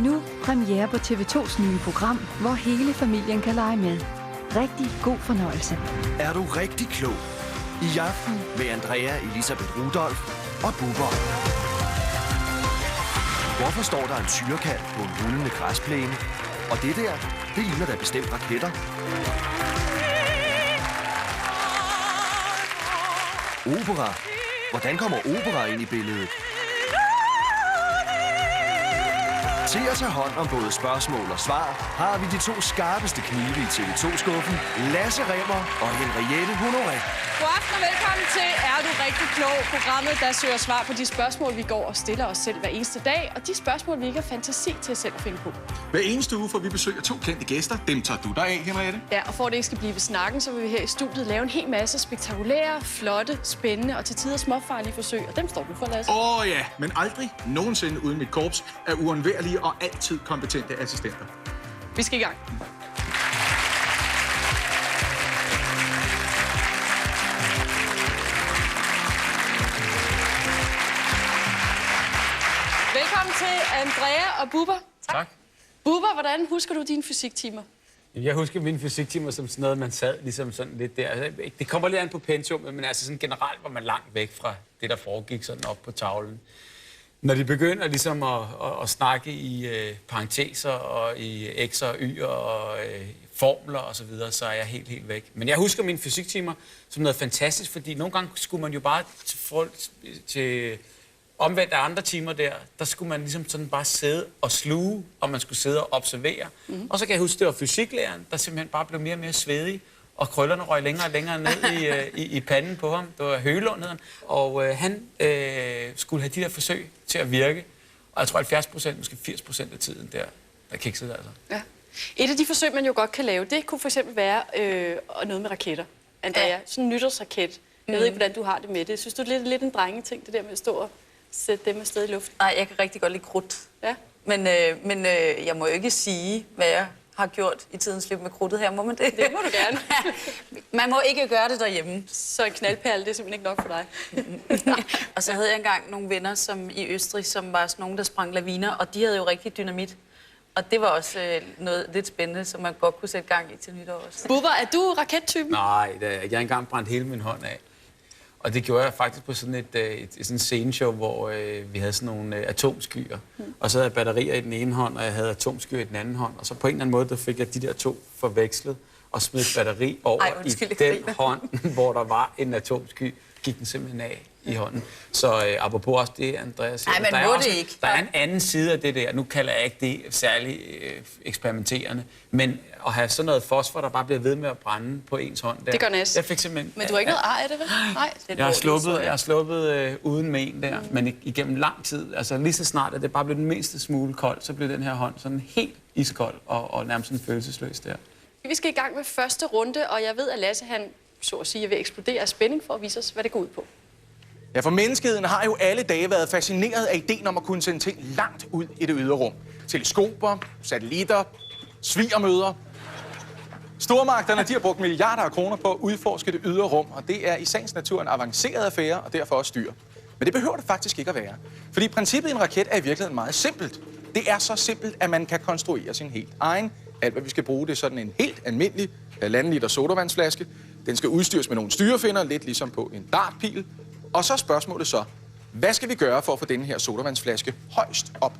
nu premiere på TV2's nye program, hvor hele familien kan lege med. Rigtig god fornøjelse. Er du rigtig klog? I aften med Andrea Elisabeth Rudolph og Bubber. Hvorfor står der en syrekalv på en rullende græsplæne? Og det der, det ligner da bestemt raketter. Opera. Hvordan kommer opera ind i billedet? Til at tage hånd om både spørgsmål og svar, har vi de to skarpeste knive i TV2-skuffen, Lasse Remmer og Henriette Honoré. God aften og velkommen til Er du rigtig klog? Programmet, der søger svar på de spørgsmål, vi går og stiller os selv hver eneste dag, og de spørgsmål, vi ikke har fantasi til selv at finde på. Hver eneste uge får vi besøg af to kendte gæster. Dem tager du dig af, Henriette. Ja, og for at det ikke skal blive ved snakken, så vil vi her i studiet lave en hel masse spektakulære, flotte, spændende og til tider småfarlige forsøg, og dem står du for, Lasse. Ja, men aldrig nogensinde uden mit korps af uundværlige og altid kompetente assistenter. Vi skal i gang. Velkommen til Andrea og Bubber. Tak. Bubber, hvordan husker du dine fysiktimer? Jeg husker mine fysiktimer som sådan noget, man sad ligesom sådan lidt der. Det kommer lidt an på pensummet, men altså sådan generelt var man langt væk fra det, der foregik sådan op på tavlen. Når de begynder ligesom at snakke i parenteser og i x'er og y'er og formler og så videre, så er jeg helt væk. Men jeg husker mine fysiktimer som noget fantastisk, fordi nogle gange skulle man jo bare til omvendt af andre timer der skulle man ligesom sådan bare sidde og sluge, og man skulle sidde og observere. Og så kan jeg huske, det var fysiklæreren, der simpelthen bare blev mere og mere svedig, og krøllerne røg længere og længere ned i panden på ham. Det var Høgelund, hed han. Og han skulle have de der forsøg til at virke. Og jeg tror 70%, måske 80% af tiden der kiksede altså. Ja. Et af de forsøg, man jo godt kan lave, det kunne for eksempel være noget med raketter. Andrea, sådan en nytårsraket. Jeg ved ikke, hvordan du har det med det. Synes du, det er lidt en drengeting, det der med at stå og sætte dem afsted i luften? Nej, jeg kan rigtig godt lide krudt. Ja. Men jeg må jo ikke sige, hvad jeg har gjort i tidens løb med krudtet her. Må man det? Det må du gerne. Man må ikke gøre det derhjemme. Så en knaldperle, det er simpelthen ikke nok for dig. Og så havde jeg engang nogle venner som i Østrig, som var sådan nogle, der sprang laviner, og de havde jo rigtig dynamit. Og det var også noget lidt spændende, som man godt kunne sætte gang i til nytår også. Bubber, er du rakettypen? Nej, jeg har engang brændt hele min hånd af. Og det gjorde jeg faktisk på sådan et sceneshow, hvor vi havde sådan nogle atomskyer. Og så havde jeg batterier i den ene hånd, og jeg havde atomskyer i den anden hånd. Og så på en eller anden måde, der fik jeg de der to forvekslet og smed et batteri over i den hånd, hvor der var en atomsky, gik den simpelthen af i hånden. Så apropos også det, Andreas siger, der er en anden side af det der. Nu kalder jeg ikke det særlig eksperimenterende, men at have sådan noget fosfor, der bare bliver ved med at brænde på ens hånd der. Det gør næst. Jeg fik simpelthen... Men du har ikke noget ar af det, vel? Nej. Jeg har sluppet uden men der, men igennem lang tid. Altså lige så snart, at det bare blev den mindste smule kold, så blev den her hånd sådan helt iskold og nærmest sådan følelsesløs der. Vi skal i gang med første runde, og jeg ved, at Lasse, han så at sige, vil eksplodere af spænding for at vise os, hvad det går ud på. Ja, for menneskeheden har jo alle dage været fascineret af ideen om at kunne sende ting langt ud i det ydre rum. Teleskoper, satellitter, svigermøder. Stormagterne de har brugt milliarder af kroner på at udforske det ydre rum, og det er i sagens natur en avanceret affære, og derfor også dyr. Men det behøver det faktisk ikke at være. Fordi princippet i en raket er i virkeligheden meget simpelt. Det er så simpelt, at man kan konstruere sin helt egen. Alt, hvad vi skal bruge, det er sådan en helt almindelig 1,5 liter sodavandsflaske. Den skal udstyres med nogle styrefinder, lidt ligesom på en dartpil. Og så er spørgsmålet så, hvad skal vi gøre for at få denne her sodavandsflaske højst op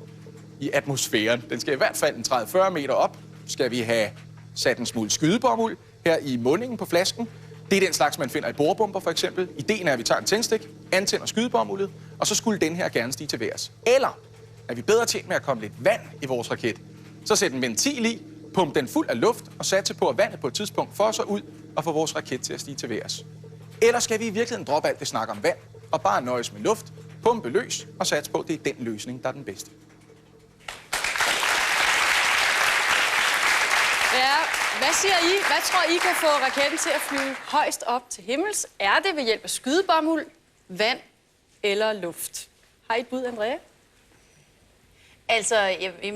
i atmosfæren? Den skal i hvert fald en 30-40 meter op. Skal vi have sat en smule skydebomuld her i mundingen på flasken? Det er den slags, man finder i bordbomber for eksempel. Ideen er, at vi tager en tændstik, antænder skydebomuldet, og så skulle den her gerne stige til værs. Eller er vi bedre tjent med at komme lidt vand i vores raket? Så sæt en ventil i, pump den fuld af luft og satse på, at vandet på et tidspunkt får sig ud og få vores raket til at stige til værs. Eller skal vi i virkeligheden droppe alt det snak om vand og bare nøjes med luft, pumpe løs og satse på, at det er den løsning, der er den bedste? Ja, hvad siger I? Hvad tror I kan få raketten til at flyve højst op til himmels? Er det ved hjælp af skydebomuld, vand eller luft? Har I et bud, Andrea? Altså,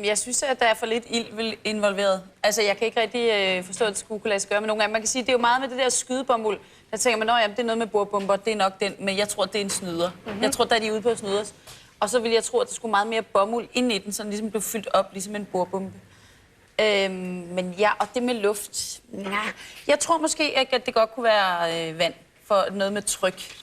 jeg synes, at der er for lidt ild involveret. Altså, jeg kan ikke rigtig forstå, at det skulle kunne lade sig gøre med nogle gange. Man kan sige, at det er jo meget med det der skydebomuld. Der tænker man, at det er noget med bordbomber, det er nok den, men jeg tror, det er en snyder. Jeg tror, der er de ude på at snyde os. Og så ville jeg tro, at der skulle meget mere bomuld ind i den, så den ligesom blev fyldt op, ligesom en bordbombe. Men ja, og det med luft... Nej, jeg tror måske, at det godt kunne være vand for noget med tryk.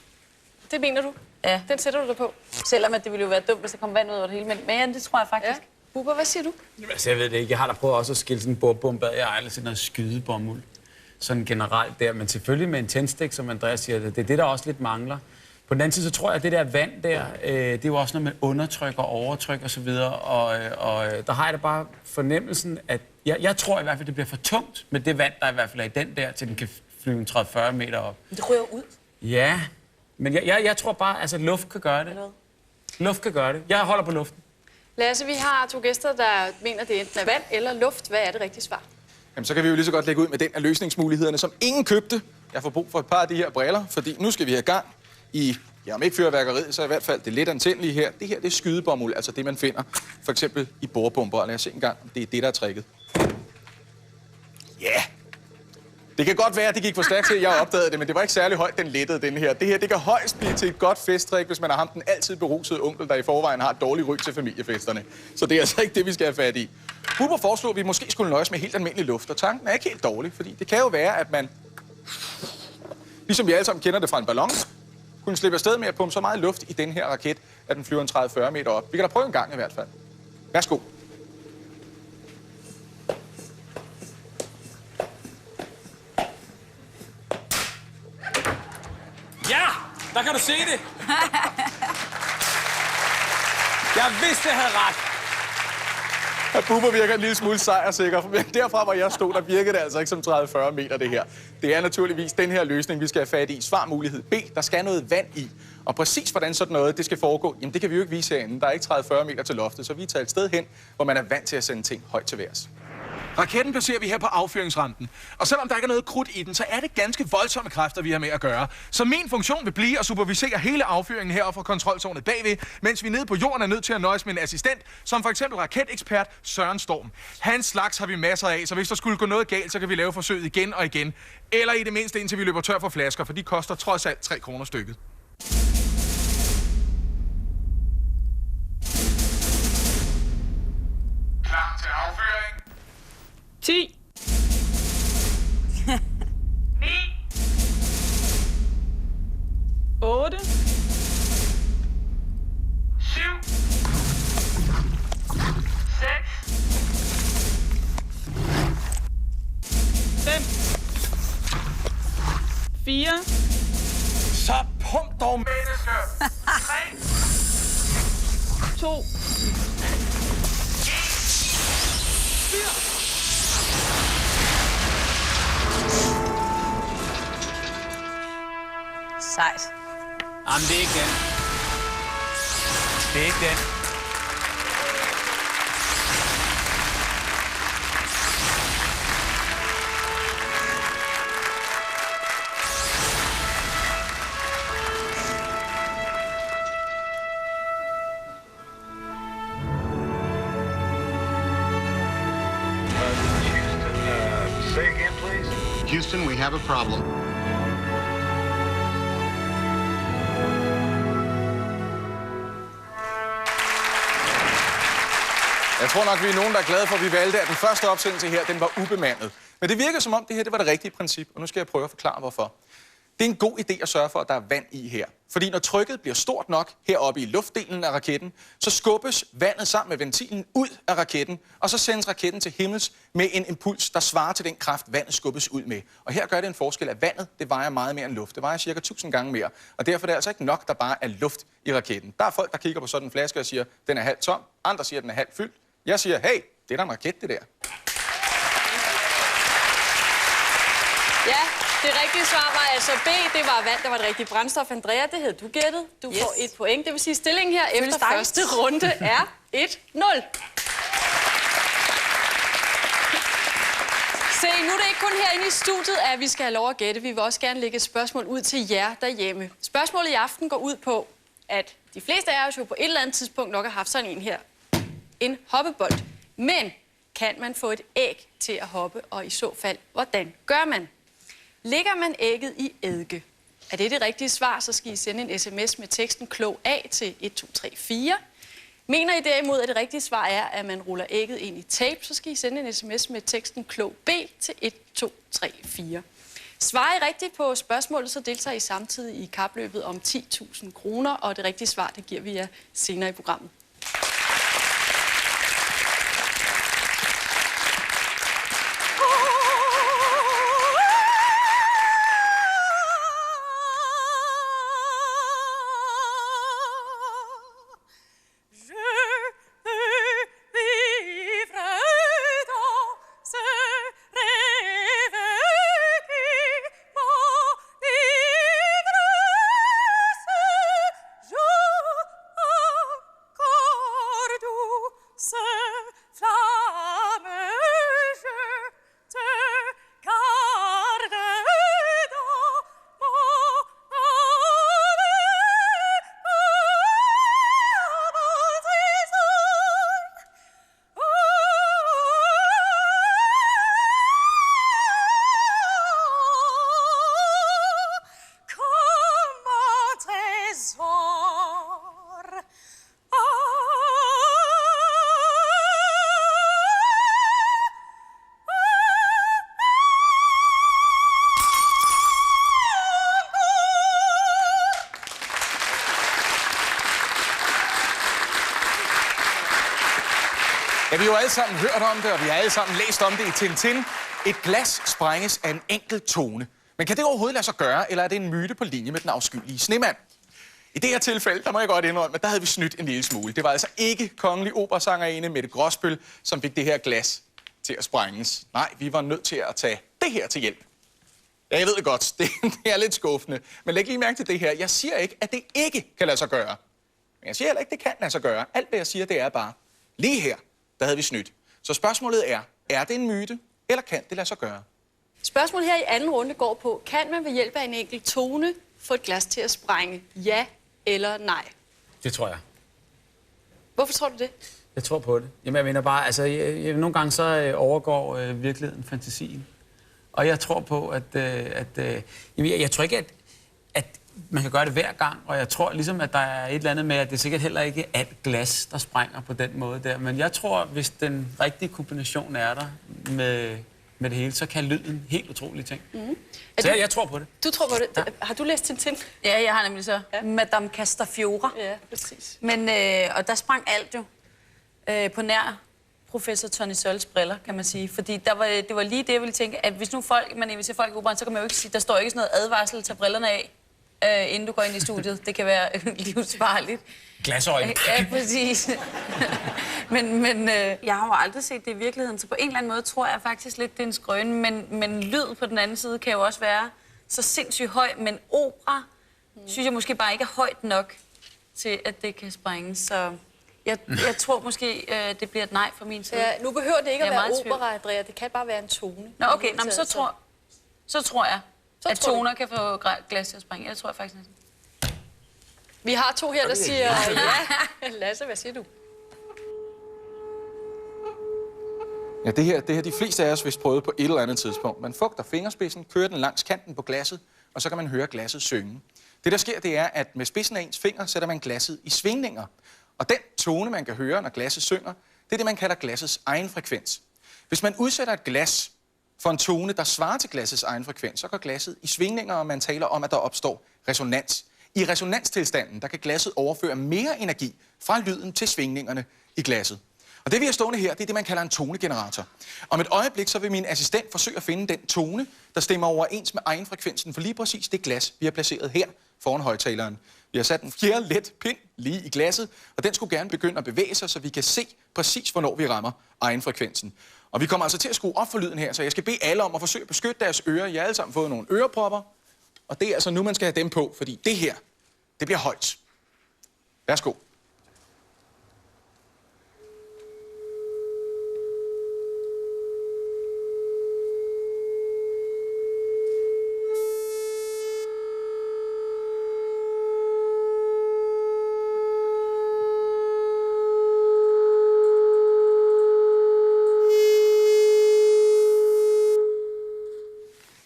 Det mener du? Ja. Den sætter du dig på? Selvom at det ville jo være dumt, hvis der kom vand ud over det hele. Men ja, det tror jeg faktisk. Ja. Bubber, hvad siger du? Jamen, altså, jeg ved det ikke. Jeg har da prøvet også at skille sådan en bordbombe ad. Jeg har aldrig set noget skydebomuld. Sådan generelt der. Men selvfølgelig med en tændstik, som Andreas siger, det er det, der også lidt mangler. På den anden side, så tror jeg, at det der vand der, det er jo også noget med undertryk og overtryk og så videre. Og der har jeg da bare fornemmelsen, at jeg tror i hvert fald, det bliver for tungt med det vand, der i hvert fald er i den der, til den kan flyve 30-40 meter op. Men det ryger ud. Ja, men jeg tror bare, altså luft kan gøre det. Luft kan gøre det. Jeg holder på luften. Lasse, vi har 2 gæster, der mener, det enten er vand eller luft. Hvad er det rigtige svar? Jamen, så kan vi jo lige så godt lægge ud med den af løsningsmulighederne, som ingen købte. Jeg får brug for et par af de her briller, fordi nu skal vi have gang i, ja, om ikke fyrværkeriet, så i hvert fald det lidt antændelige her. Det her, det er skydebomuld, altså det, man finder for eksempel i bordbomber. Og lad os se en gang, om det er det, der er tricket. Ja! Yeah. Det kan godt være, at det gik for stærkt til, at jeg opdagede det, men det var ikke særlig højt, den lettede, den her. Det her, det kan højst blive til et godt festtrik, hvis man har ham den altid berusede onkel, der i forvejen har et dårligt ryg til familiefesterne. Så det er altså ikke det, vi skal have fat i. Bubber foreslog, at vi måske skulle nøjes med helt almindelig luft, og tanken er ikke helt dårlig, fordi det kan jo være, at man, ligesom vi alle sammen kender det fra en ballon, kunne slippe afsted med at pumpe så meget luft i den her raket, at den flyver en 30-40 meter op. Vi kan da prøve en gang i hvert fald. Værsgo. Ja, der kan du se det. Jeg vidste, jeg havde ret. Og Bubber virker en lille smule sejrsikker, men derfra, hvor jeg stod, der virkede det altså ikke som 30-40 meter, det her. Det er naturligvis den her løsning, vi skal have fat i. Svarmulighed B, der skal noget vand i. Og præcis hvordan sådan noget, det skal foregå, jamen det kan vi jo ikke vise herinde. Der er ikke 30-40 meter til loftet, så vi tager et sted hen, hvor man er vant til at sende ting højt til værs. Raketten placerer vi her på affyringsrampen. Og selvom der ikke er noget krudt i den, så er det ganske voldsomme kræfter, vi har med at gøre. Så min funktion vil blive at supervisere hele affyringen her fra kontroltårnet bagved, mens vi nede på jorden er nødt til at nøjes med en assistent, som for eksempel raketekspert Søren Storm. Hans slags har vi masser af, så hvis der skulle gå noget galt, så kan vi lave forsøget igen og igen. Eller i det mindste indtil vi løber tør for flasker, for de koster trods alt 3 kroner stykket. Klar til affyring. 10 9 8 7 6 5 4 Så pump dog, mennesker. 3 2 Sejt. Jamen, det er ikke den. Det er ikke den. Say again, please. Houston, we have a problem. Jeg tror nok, vi er nogen, der er glade for, at vi valgte, at den første opsendelse her, den var ubemandet. Men det virker som om, det her det var det rigtige princip, og nu skal jeg prøve at forklare, hvorfor. Det er en god idé at sørge for, at der er vand i her. Fordi når trykket bliver stort nok heroppe i luftdelen af raketten, så skubbes vandet sammen med ventilen ud af raketten, og så sendes raketten til himmels med en impuls, der svarer til den kraft, vandet skubbes ud med. Og her gør det en forskel, at vandet det vejer meget mere end luft. Det vejer cirka 1000 gange mere. Og derfor er det altså ikke nok, der bare er luft i raketten. Der er folk, der kigger på sådan en flaske og siger, den er halvt tom. Andre siger, den er halvt fyldt. Jeg siger, hey, det er da en raket, det der. Ja, det rigtige svar var altså B. Det var vand, der var det rigtige brændstof. Andrea, det havde du gættet. Du får 1 point. Det vil sige, at stillingen her efter første runde er 1-0. Se, nu er det ikke kun herinde i studiet, at vi skal have lov at gætte. Vi vil også gerne lægge et spørgsmål ud til jer derhjemme. Spørgsmålet i aften går ud på, at de fleste af os jo på et eller andet tidspunkt nok har haft sådan en her. En hoppebold. Men kan man få et æg til at hoppe, og i så fald, hvordan gør man? Lægger man ægget i eddike, Er det rigtige svar, så skal I sende en sms med teksten klog A til 1234. Mener I derimod, at det rigtige svar er, at man ruller ægget ind i tape, så skal I sende en sms med teksten klog B til 1234. Svarer I rigtigt på spørgsmålet, så deltager I samtidig i kapløbet om 10.000 kroner, og det rigtige svar, det giver vi jer senere i programmet. Ja, vi har jo alle sammen hørt om det, og vi har alle sammen læst om det i Tintin. Et glas sprænges af en enkelt tone. Men kan det overhovedet lade sig gøre, eller er det en myte på linje med den afskyelige snemand? I det her tilfælde, der må jeg godt indrømme, at der havde vi snydt en lille smule. Det var altså ikke kongelig operasangerinde Mette Gråsbøl, som fik det her glas til at sprænges. Nej, vi var nødt til at tage det her til hjælp. Ja, jeg ved det godt. Det er lidt skuffende. Men læg lige mærke til det her. Jeg siger ikke, at det ikke kan lade sig gøre. Men jeg siger heller ikke, at det kan lade sig gøre. Alt, hvad jeg siger, det er bare, lige her, der havde vi snydt. Så spørgsmålet er det en myte, eller kan det lade sig gøre? Spørgsmålet her i anden runde går på, kan man ved hjælp af en enkelt tone få et glas til at sprænge? Ja eller nej? Det tror jeg. Hvorfor tror du det? Jeg tror på det. Jamen, jeg mener bare, altså, nogle gange så overgår virkeligheden fantasien. Og jeg tror på, jeg tror ikke, at man kan gøre det hver gang, og jeg tror ligesom, at der er et eller andet med, at det er sikkert heller ikke alt glas, der sprænger på den måde der. Men jeg tror, hvis den rigtige kombination er der med det hele, så kan lyden helt utrolige ting. Mm. Så jeg tror på det. Du tror på det? Ja. Har du læst Tintin? Ja, jeg har nemlig så. Ja. Madame Castafiore. Ja, præcis. Men, og der sprang alt jo på nær professor Tony Sols briller, kan man sige. Fordi det var lige det, jeg ville tænke, at hvis nu man inviterer folk i operan, så kan man jo ikke sige, der står ikke sådan noget advarsel, tag brillerne af, inden du går ind i studiet. Det kan være livsfarligt. Glasøjne. Ja, præcis. men jeg har jo aldrig set det i virkeligheden, så på en eller anden måde tror jeg faktisk lidt, det er en skrøne. Men lyd på den anden side kan jo også være så sindssygt høj, men opera synes jeg måske bare ikke er højt nok til, at det kan sprænges. Så jeg tror måske, det bliver et nej fra min side. Ja, nu behøver det ikke at være opera, Andrea. Det kan bare være en tone. Nå, okay. Nå, så tror jeg, at toner kan få glas til at sprænge. Det tror jeg faktisk næsten. Vi har to her, der siger ja. Lasse, hvad siger du? Ja, det her de fleste af os vist prøvet på et eller andet tidspunkt. Man fugter fingerspidsen, kører den langs kanten på glasset, og så kan man høre glasset synge. Det, der sker, det er, at med spidsen af ens finger sætter man glasset i svingninger. Og den tone, man kan høre, når glasset synger, det er det, man kalder glassets egen frekvens. Hvis man udsætter et glas for en tone, der svarer til glassets egen frekvens, så går glasset i svingninger, og man taler om, at der opstår resonans. I resonanstilstanden, der kan glasset overføre mere energi fra lyden til svingningerne i glasset. Og det, vi har stående her, det er det, man kalder en tonegenerator. Om et øjeblik, så vil min assistent forsøge at finde den tone, der stemmer overens med egenfrekvensen for lige præcis det glas, vi har placeret her foran højtaleren. Vi har sat en fjerde let pind lige i glasset, og den skulle gerne begynde at bevæge sig, så vi kan se præcis, hvornår vi rammer egenfrekvensen. Og vi kommer altså til at skrue op for lyden her, så jeg skal bede alle om at forsøge at beskytte deres ører. Jeg har alle sammen fået nogle ørepropper, og det er altså nu, man skal have dem på, fordi det her, det bliver højt. Værsgo.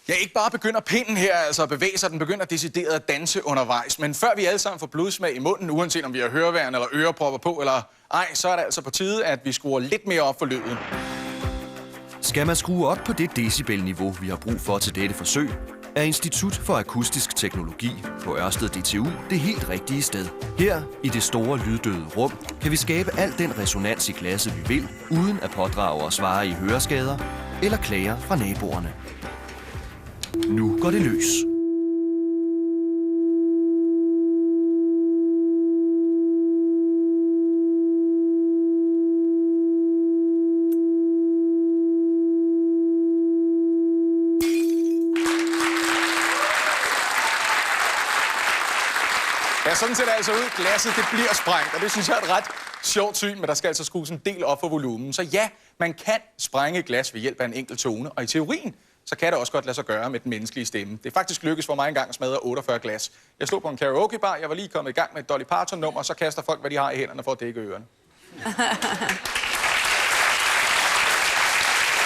Ja, ikke bare begynder pinden her altså at bevæge sig, den begynder decideret at danse undervejs. Men før vi alle sammen får blodsmag i munden, uanset om vi har høreværn eller ørepropper på eller ej, så er det altså på tide, at vi skruer lidt mere op for lyden. Skal man skrue op på det decibelniveau, vi har brug for til dette forsøg, er Institut for Akustisk Teknologi på Ørsted DTU det helt rigtige sted. Her, i det store lyddøde rum, kan vi skabe al den resonans i glasset, vi vil, uden at pådrage os svare i høreskader eller klager fra naboerne. Nu går det løs. Ja, sådan ser det altså ud. Glasset, det bliver sprængt, og det synes jeg er et ret sjovt syn, men der skal altså skrues en del op for volumen. Så ja, man kan sprænge glas ved hjælp af en enkelt tone, og i teorien, så kan det også godt lade sig gøre med den menneskelige stemme. Det er faktisk lykkedes for mig engang at smadre 48 glas. Jeg stod på en karaokebar, jeg var lige kommet i gang med et Dolly Parton-nummer, og så kaster folk, hvad de har i hænderne for at dække ørerne.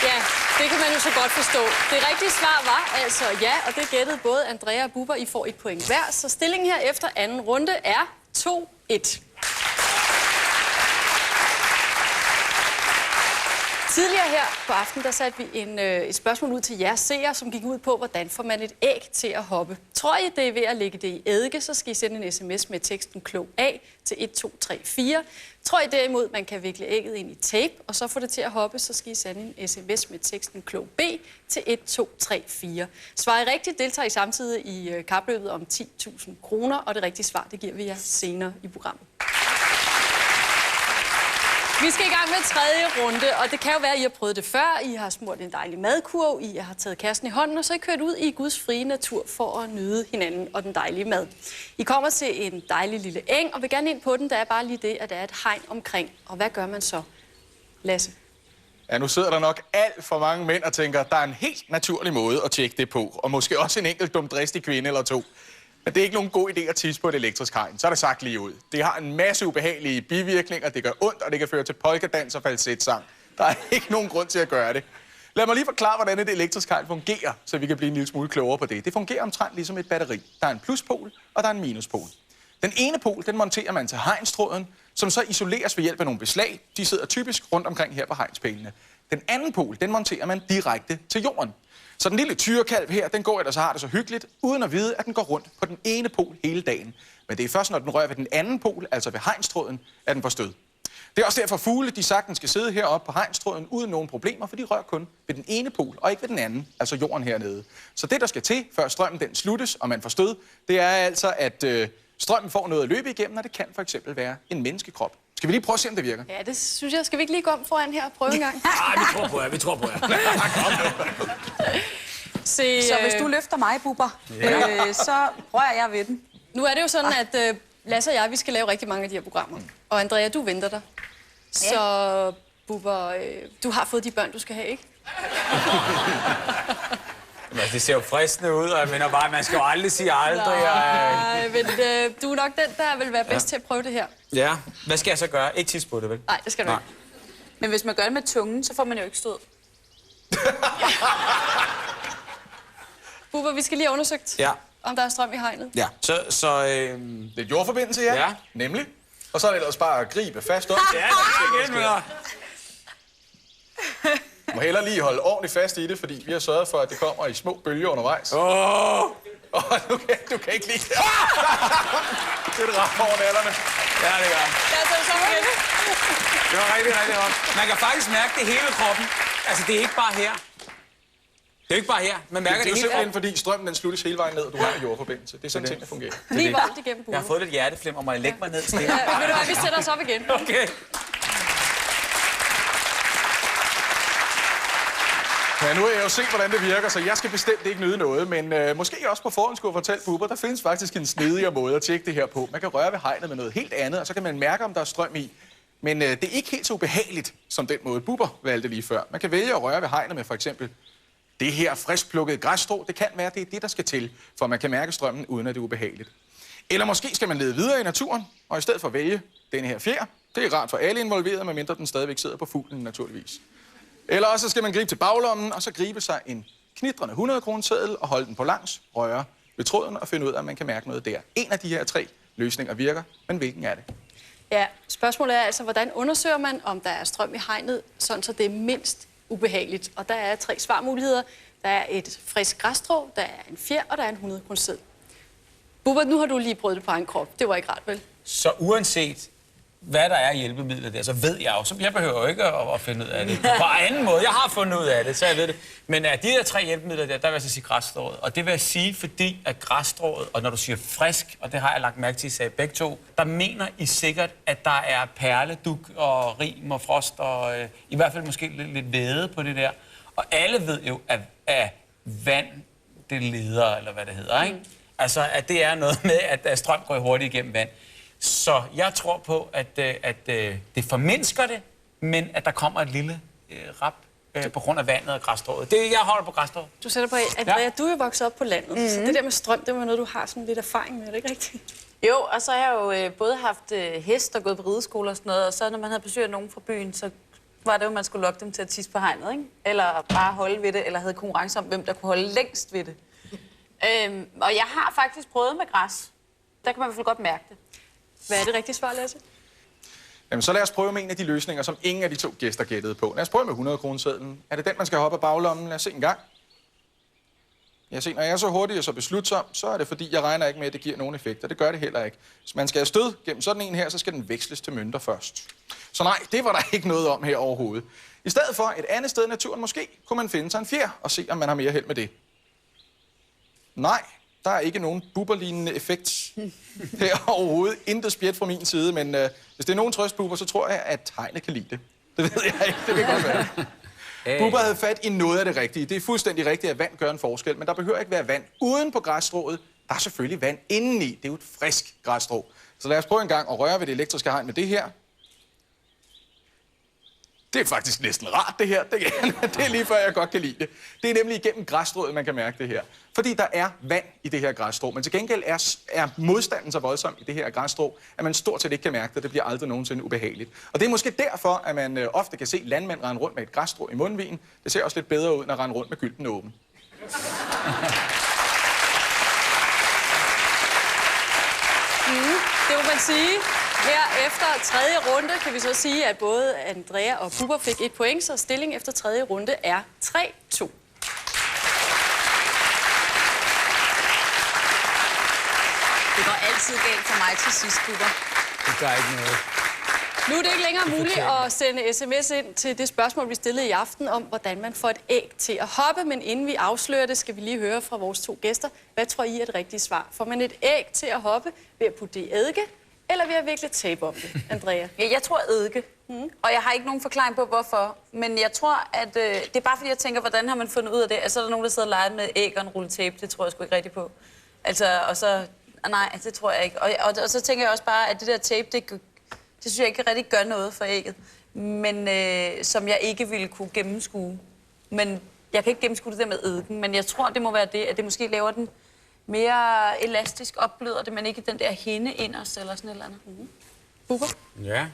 Ja, det kan man jo så godt forstå. Det rigtige svar var altså ja, og det gættede både Andrea og Bubber. I får 1 point hver, så stillingen her efter anden runde er 2-1. Tidligere her på aftenen, der satte vi et spørgsmål ud til jer seere, som gik ud på, hvordan får man et æg til at hoppe. Tror I, det er ved at lægge det i eddike, så skal I sende en sms med teksten klog A til 1234. Tror I derimod, man kan vikle ægget ind i tape, og så få det til at hoppe, så skal I sende en sms med teksten klog B til 1234. Svarer I rigtigt, deltager I samtidig i kapløbet om 10.000 kroner, og det rigtige svar, det giver vi jer senere i programmet. Vi skal i gang med 3. runde, og det kan jo være, at I har prøvet det før. I har smurt en dejlig madkurv, I har taget kassen i hånden, og så er I kørt ud i Guds frie natur for at nyde hinanden og den dejlige mad. I kommer til en dejlig lille eng, og vil gerne ind på den. Der er bare lige det, at der er et hegn omkring. Og hvad gør man så, Lasse? Ja, nu sidder der nok alt for mange mænd og tænker, at der er en helt naturlig måde at tjekke det på. Og måske også en enkelt dumdristig kvinde eller to. Men det er ikke nogen god idé at tisse på et elektrisk hegn. Så er det sagt lige ud. Det har en masse ubehagelige bivirkninger, det gør ondt, og det kan føre til polkadans og falsetsang. Der er ikke nogen grund til at gøre det. Lad mig lige forklare, hvordan et elektrisk hegn fungerer, så vi kan blive en lille smule klogere på det. Det fungerer omtrent ligesom et batteri. Der er en pluspol, og der er en minuspol. Den ene pol, den monterer man til hegnstråden, som så isoleres ved hjælp af nogle beslag. De sidder typisk rundt omkring her på hegnspælene. Den anden pol, den monterer man direkte til jorden. Så den lille tyrekalv her, den går ellers og har det så hyggeligt, uden at vide, at den går rundt på den ene pol hele dagen. Men det er først, når den rører ved den anden pol, altså ved hegnstråden, at den får stød. Det er også derfor fugle, de sagtens skal sidde heroppe på hegnstråden uden nogen problemer, for de rører kun ved den ene pol, og ikke ved den anden, altså jorden hernede. Så det, der skal til, før strømmen den sluttes, og man får stød, det er altså, at strømmen får noget at løbe igennem, og det kan for eksempel være en menneskekrop. Skal vi lige prøve at se, om det virker? Ja, det synes jeg. Skal vi ikke lige gå om foran her og prøve en gang? Nej, vi tror på jer. Så hvis du løfter mig, Bubber, så rører jeg ved den. Nu er det jo sådan, at Lasse og jeg, vi skal lave rigtig mange af de her programmer. Og Andrea, du venter dig. Så Bubber, du har fået de børn, du skal have, ikke? Altså, det ser jo fristende ud, og jeg mener bare, man skal jo aldrig sige aldrig. Nej, men du er nok den, der vil være bedst til at prøve det her. Ja, hvad skal jeg så gøre? Ikke tisse på det, vel? Nej, det skal du ikke. Men hvis man gør det med tungen, så får man jo ikke stød. Bubber, vi skal lige have undersøgt, om der er strøm i hegnet. Ja, så Lidt jordforbindelse, ja. Nemlig. Og så er det ellers bare at gribe fast op. ja, det er igen, men Du må hellere lige holde ordentligt fast i det, fordi vi har sørget for, at det kommer i små bølger undervejs. Og du kan ikke lide det. Det er det ret over nallerne. Ja, det gør. Ja, så er det sådan igen. Det var rigtig, rigtig godt. Man kan faktisk mærke det hele kroppen. Altså, det er ikke bare her. Det er ikke bare her. Man mærker Det er jo hele simpelthen, fordi strømmen den sluttes hele vejen ned, og du har en jordforbindelse. Det er sådan, tingene fungerer. Lige varmt igennem Bubber. Jeg har fået lidt hjerteflimmer, må jeg lægge mig ned stille? Ja, ved du hvad, vi sætter os op igen. Okay. Ja, nu har jeg jo set, hvordan det virker, så jeg skal bestemt ikke nyde noget. Men måske også på forhånd skulle fortælle Bubber, der findes faktisk en snedigere måde at tjekke det her på. Man kan røre ved hegnet med noget helt andet, og så kan man mærke, om der er strøm i. Men det er ikke helt så ubehageligt, som den måde Bubber valgte lige før. Man kan vælge at røre ved hegnet med for eksempel det her friskplukkede græsstrå. Det kan være, det er det, der skal til, for man kan mærke strømmen, uden at det er ubehageligt. Eller måske skal man lede videre i naturen, og i stedet for vælge denne her fjer. Det er rart for alle involverede, medmindre den stadigvæk sidder på fuglen, naturligvis. Eller også skal man gribe til baglommen, og så gribe sig en knitrende 100-kroneseddel og holde den på langs, røre ved tråden og finde ud af, om man kan mærke noget der. En af de her 3 løsninger virker, men hvilken er det? Ja, spørgsmålet er altså, hvordan undersøger man, om der er strøm i hegnet, sådan så det er mindst ubehageligt. Og der er 3 svarmuligheder. Der er et frisk græsstrå, der er en fjer, og der er en 100-kroneseddel. Bubber, nu har du lige prøvet det på egen krop. Det var ikke rart, vel? Så uanset hvad der er i hjælpemidler der, så ved jeg jo. Så jeg behøver jo ikke at finde ud af det. På anden måde. Jeg har fundet ud af det, så jeg ved det. Men af de der 3 hjælpemidler der vil jeg så sige græsstrået. Og det vil jeg sige, fordi at græsstrået, og når du siger frisk, og det har jeg lagt mærke til, sagde begge to, der mener I sikkert, at der er perleduk og rim og frost og i hvert fald måske lidt væde på det der. Og alle ved jo, at vand, det leder, eller hvad det hedder, ikke? Altså, at det er noget med, at strøm går hurtigt igennem vand. Så jeg tror på, at det formindsker det, men at der kommer et lille rap på grund af vandet og græsstrået. Jeg holder på græsstrået. Du sætter på, Andrea, du er jo vokset op på landet, så det der med strøm, det var noget, du har sådan lidt erfaring med, er det ikke rigtigt? Jo, og så har jeg jo både haft hest og gået på rideskole og sådan noget, og så når man havde besøgt nogen fra byen, så var det jo, man skulle lokke dem til at tisse på hegnet, ikke? Eller bare holde ved det, eller havde konkurrence om, hvem der kunne holde længst ved det. Og jeg har faktisk prøvet med græs. Der kan man i hvert fald godt mærke det. Hvad er det rigtige svar, Lasse? Jamen, så lad os prøve med en af de løsninger, som ingen af de 2 gæster gættede på. Lad os prøve med 100-kronesedlen. Er det den, man skal hoppe af baglommen? Lad os se en gang. Jeg ser, når jeg er så hurtig og så beslutsom, så er det fordi, jeg regner ikke med, at det giver nogen effekter. Det gør det heller ikke. Hvis man skal afsted gennem sådan en her, så skal den veksles til mønter først. Så nej, det var der ikke noget om her overhovedet. I stedet for et andet sted i naturen måske, kunne man finde sig en fjer og se, om man har mere held med det. Nej, der er ikke nogen bubberlignende effekt her overhovedet. Intet spjæt fra min side, men hvis det er nogen trøst, Bubber, så tror jeg, at hegnet kan lide det. Det ved jeg ikke, det vil godt være. Bubber havde fat i noget af det rigtige. Det er fuldstændig rigtigt, at vand gør en forskel, men der behøver ikke være vand uden på græsstrået. Der er selvfølgelig vand indeni. Det er jo et frisk græsstrå. Så lad os prøve en gang at røre ved det elektriske hegn med det her. Det er faktisk næsten rart, det her. Det er lige før, jeg godt kan lide det. Det er nemlig igennem græsstrået, man kan mærke det her. Fordi der er vand i det her græsstrå, men til gengæld er modstanden så voldsom i det her græsstrå, at man stort set ikke kan mærke det. Det bliver aldrig nogensinde ubehageligt. Og det er måske derfor, at man ofte kan se landmænd rende rundt med et græsstrå i mundvigen. Det ser også lidt bedre ud, end at rende rundt med gylden åben. Det må man sige. Her efter 3. runde kan vi så sige, at både Andrea og Bubber fik 1 point, så stilling efter 3. runde er 3-2. Det går altid galt for mig til sidst, Bubber. Det gør ikke noget. Nu er det ikke længere muligt at sende sms ind til det spørgsmål, vi stillede i aften om, hvordan man får et æg til at hoppe. Men inden vi afslører det, skal vi lige høre fra vores 2 gæster. Hvad tror I er det rigtige svar? Får man et æg til at hoppe ved at putte det i eddike, eller ved at vikle tape om det, Andrea? Ja, jeg tror eddike. Og jeg har ikke nogen forklaring på, hvorfor. Men jeg tror, at det er bare fordi, jeg tænker, hvordan har man fundet ud af det? Altså, er der nogen, der sidder og leger med æg og en rulle tape? Det tror jeg sgu ikke rigtigt på. Altså, og så... Nej, det tror jeg ikke. Og så tænker jeg også bare, at det der tape, det synes jeg ikke rigtig gør noget for ægget. Men som jeg ikke ville kunne gennemskue. Men jeg kan ikke gennemskue det der med eddiken. Men jeg tror, det må være det, at det måske laver den mere elastisk, opbløder det, men ikke den der hinde inderst eller sådan et eller andet. Bubber? Ja.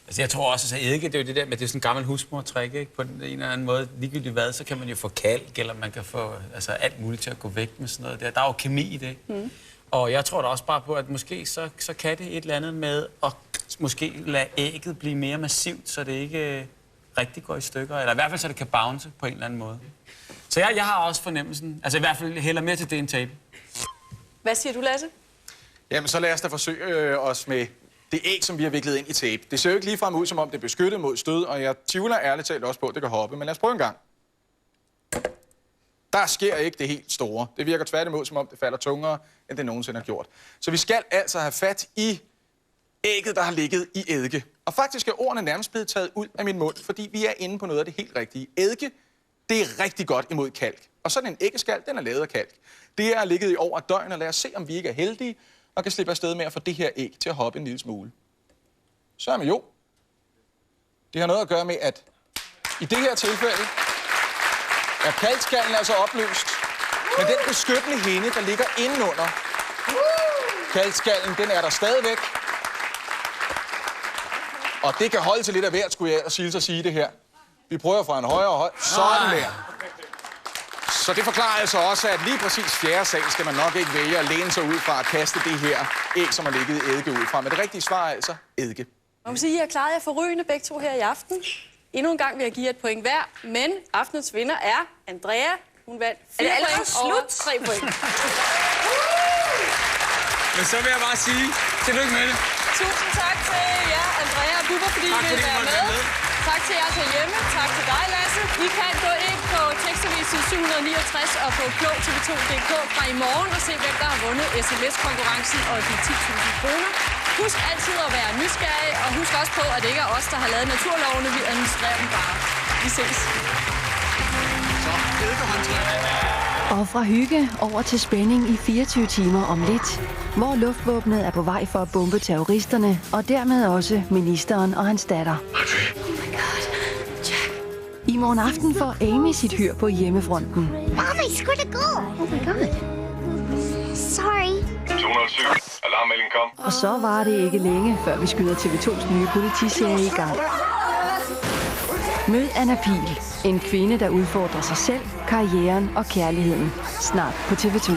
Altså, jeg tror også, at eddike, det er jo det der med, det er sådan en gammel husmortrik, ikke? På en eller anden måde, ligegyldigt hvad, så kan man jo få kalk, eller man kan få alt muligt til at gå væk med sådan noget der. Der er jo kemi i det. Og jeg tror da også bare på, at måske så kan det et eller andet med at måske lade ægget blive mere massivt, så det ikke rigtig går i stykker, eller i hvert fald så det kan bounce på en eller anden måde. Så jeg har også fornemmelsen, altså i hvert fald hælder mere til det end tape. Hvad siger du, Lasse? Jamen, så lad os da forsøge os med det æg, som vi har viklet ind i tape. Det ser jo ikke ligefrem ud, som om det er beskyttet mod stød, og jeg tvivler ærligt talt også på, at det kan hoppe. Men lad os prøve en gang. Der sker ikke det helt store. Det virker tværtimod, som om det falder tungere, end det nogensinde har gjort. Så vi skal altså have fat i ægget, der har ligget i eddike. Og faktisk er ordene nærmest blevet taget ud af min mund, fordi vi er inde på noget af det helt rigtige. Eddike, det er rigtig godt imod kalk. Og sådan en æggeskal, den er lavet af kalk. Det er ligget i over et døgn, og lad os se, om vi ikke er heldige og kan slippe afsted med at få det her æg til at hoppe en lille smule. Så er vi jo. Det har noget at gøre med, at i det her tilfælde er kalkskallen altså opløst. Men den beskyttende hinde, der ligger indenunder kalkskallen, den er der stadigvæk. Og det kan holde til lidt af hvert, skulle jeg ellers sige det her. Vi prøver fra en højere højde. Sådan der. Så det forklarer altså også, at lige præcis fjerde sag skal man nok ikke vælge at læne sig ud fra at kaste det her æg, som har ligget i eddike ud fra. Men det rigtige svar er altså eddike. Man må sige, at I har klaret jer forrygende begge to her i aften. Endnu en gang vil jeg give jer et point hver, men aftenens vinder er Andrea. Hun vandt 4 point over 3 point. Men så vil jeg bare sige, tillykke med det. Tusind tak til jer, Andrea og Bubber, fordi I ville være med. Tak til jer derhjemme. Tak til dig, Lasse. I kan gå ind på tekstavis 769 og på klogtv2.dk fra i morgen og se, hvem der har vundet sms-konkurrencen og de 10.000 kroner. Husk altid at være nysgerrig, og husk også på, at det ikke er os, der har lavet naturlovene. Vi administrerer dem bare. Vi ses. Så Og fra hygge over til spænding i 24 timer om lidt, hvor luftvåbnet er på vej for at bombe terroristerne, og dermed også ministeren og hans datter. Oh my god, Jack. I morgen aften får Amy sit hyr på hjemmefronten. Mom, I scored a goal. Oh my god. Sorry. 207. Alarmmelding kom. Og så var det ikke længe, før vi skyder TV2's nye politiserie i gang. Mød Anna Pihl, en kvinde, der udfordrer sig selv, karrieren og kærligheden. Snart på TV2.